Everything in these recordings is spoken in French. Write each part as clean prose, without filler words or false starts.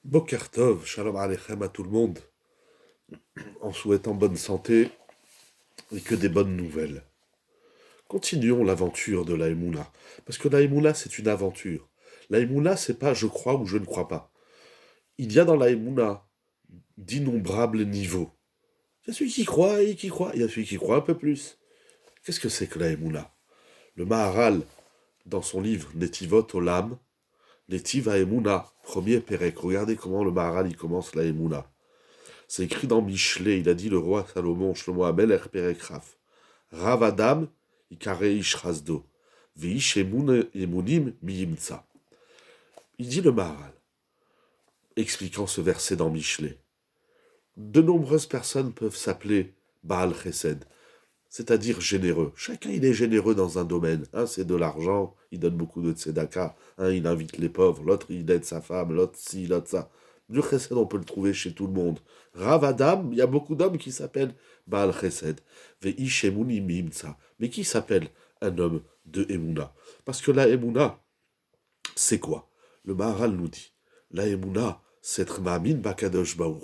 Boker Tov, Shalom Aleichem à tout le monde, en souhaitant bonne santé et que des bonnes nouvelles. Continuons l'aventure de la Emouna, parce que la Emouna c'est une aventure. La Emouna c'est pas je crois ou je ne crois pas. Il y a dans la Emouna d'innombrables niveaux. Il y a celui qui croit et qui croit, il y a celui qui croit un peu plus. Qu'est-ce que c'est que la Emouna? Le Maharal, dans son livre Netivot Olam, Netiv Emouna, premier Pérec. Regardez comment le Maharal il commence la Emouna. C'est écrit dans Michelet, il a dit le roi Salomon, Shlomo Amelech Perek Raf. Rav Adam, Ikare Ish Rasdo. Veish Emunim Miyimtsa. Il dit le Maharal, expliquant ce verset dans Michelet. De nombreuses personnes peuvent s'appeler Baal Chesed, c'est-à-dire généreux. Chacun, il est généreux dans un domaine. Un, c'est de l'argent, il donne beaucoup de tzedaka. Un, il invite les pauvres. L'autre, il aide sa femme. L'autre, ci, l'autre, ça. Du chesed, on peut le trouver chez tout le monde. Rav Adam, il y a beaucoup d'hommes qui s'appellent Baal Chesed. Ve'ish Emuni Mimtsa. Mais qui s'appelle un homme de Emouna? Parce que la Emouna, c'est quoi? Le Maharal nous dit. La Emouna, c'est être Ma'amin Bakadosh Baruch.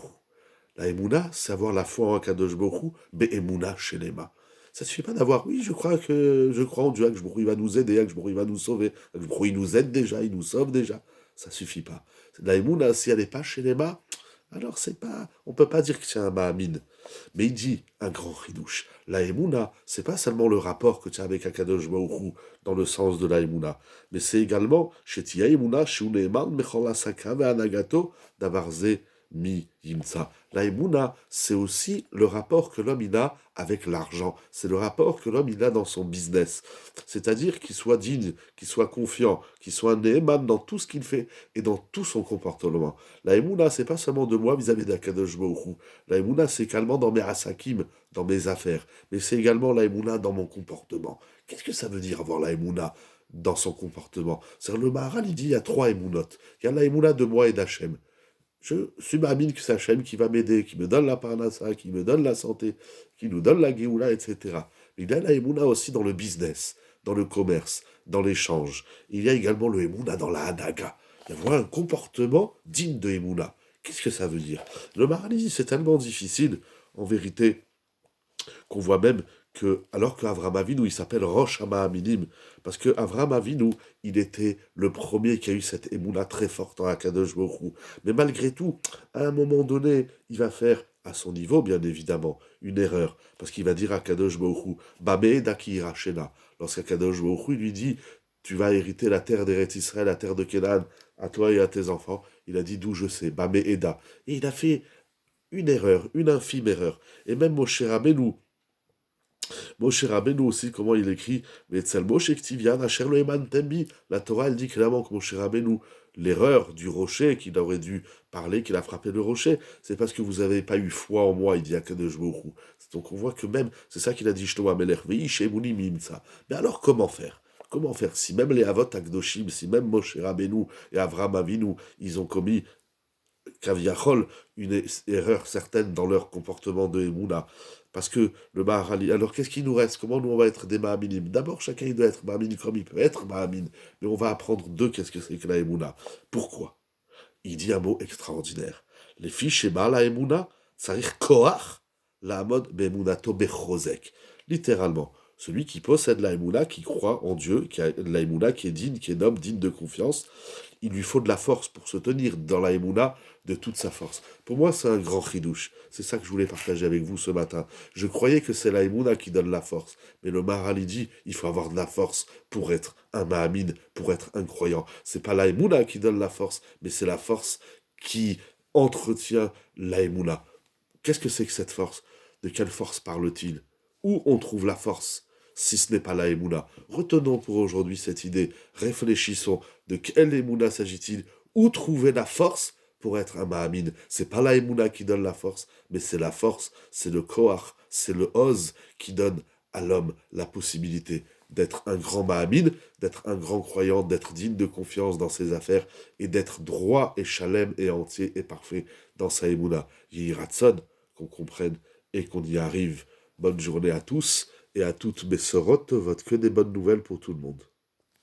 La Emouna, c'est avoir la foi en Kadosh Baruch Be'emouna Shelema. Ça ne suffit pas d'avoir, oui, je crois en Dieu, que il va nous aider, que il va nous sauver, que il nous aide déjà, il nous sauve déjà. Ça suffit pas. La Emouna, si elle n'est pas Shelema, alors c'est pas, on peut pas dire que c'est un Mahamin. Mais il dit un grand ridouche. La Emouna, c'est pas seulement le rapport que tu as avec Akadosh Baruch dans le sens de la Emouna, mais c'est également chez Tia Emouna, chez Uneeman, Mechola Saka, Anagato, Davarze, Mi Yimtsa. La Emouna, c'est aussi le rapport que l'homme il a avec l'argent. C'est le rapport que l'homme il a dans son business. C'est-à-dire qu'il soit digne, qu'il soit confiant, qu'il soit un Neeman dans tout ce qu'il fait et dans tout son comportement. La Emouna, c'est pas seulement de moi vis-à-vis d'Akadosh Baruch. La Emouna, c'est également dans mes asakim, dans mes affaires. Mais c'est également la Emouna dans mon comportement. Qu'est-ce que ça veut dire avoir la Emouna dans son comportement? C'est le Maharal, il dit il y a trois Emounot. Il y a la Emouna de moi et d'Hachem. Je suis Ma'amin que c'est Hachem qui va m'aider, qui me donne la parnassa, qui me donne la santé, qui nous donne la Géoula, etc. Mais il y a la Emouna aussi dans le business, dans le commerce, dans l'échange. Il y a également le Emouna dans la Hadaga. Il y a vraiment un comportement digne de Emouna. Qu'est-ce que ça veut dire? Le Maharal, c'est tellement difficile, en vérité, qu'on voit même que, alors qu'Avram Avinu, il s'appelle Rosh Hamaaminim, parce que Avram Avinu, il était le premier qui a eu cette émouna très forte en Akadosh Baruch Hu. Mais malgré tout, à un moment donné, il va faire, à son niveau, bien évidemment, une erreur, parce qu'il va dire à Kadosh Baruch Hu, Bameh Daki Rachena, lorsqu'Akadosh Baruch Hu lui dit, tu vas hériter la terre d'Eretz Israël, la terre de Canaan, à toi et à tes enfants, il a dit d'où je sais, Bameh Eda. Et il a fait une erreur, une infime erreur. Et même Moshe Rabbeinu, Moshe Rabbeinu aussi, comment il écrit, mais Tzal Moshe Ktivian, Asher lo Eman Tembi. La Torah, elle dit clairement que Moshe Rabbeinu, l'erreur du rocher, qu'il aurait dû parler, qu'il a frappé le rocher, c'est parce que vous n'avez pas eu foi en moi, il dit à Kadosh Baruch Hu. Donc on voit que même, c'est ça qu'il a dit, Shlomo Amelech, Veish Emuni Mimtsa. Mais alors comment faire? Comment faire? Si même les Avot Akdoshim, si même Moshe Rabbeinu et Avram Avinu, ils ont commis Kaviachol, une erreur certaine dans leur comportement de Emouna. Parce que le Maharali, alors qu'est-ce qui nous reste? Comment nous on va être des Mahaminim? D'abord, chacun il doit être Mahamin comme il peut être Mahamin, mais on va apprendre d'eux qu'est-ce que c'est que la Emouna. Pourquoi? Il dit un mot extraordinaire. Les fiches et la Emouna, Tsarir Koach, la mode Bemunato Bechozek. Littéralement, celui qui possède la Emouna, qui croit en Dieu, qui a la Emouna, qui est digne, qui est noble, digne de confiance, il lui faut de la force pour se tenir dans la Emouna de toute sa force. Pour moi, c'est un grand chidouche. C'est ça que je voulais partager avec vous ce matin. Je croyais que c'est la Emouna qui donne la force. Mais le Maharal dit, il faut avoir de la force pour être un Mahamid, pour être un croyant. C'est pas la Emouna qui donne la force, mais c'est la force qui entretient la Emouna. Qu'est-ce que c'est que cette force? De quelle force parle-t-il? Où on trouve la force, si ce n'est pas la Emouna? Retenons pour aujourd'hui cette idée, réfléchissons, de quelle Emouna s'agit-il? Où trouver la force pour être un Mahamin? C'est pas la Emouna qui donne la force, mais c'est la force, c'est le Koach, c'est le Oz qui donne à l'homme la possibilité d'être un grand Mahamin, d'être un grand croyant, d'être digne de confiance dans ses affaires et d'être droit et chalem et entier et parfait dans sa Emouna. Yiratson, qu'on comprenne et qu'on y arrive. Bonne journée à tous et à toutes. Bessorot, vote que des bonnes nouvelles pour tout le monde.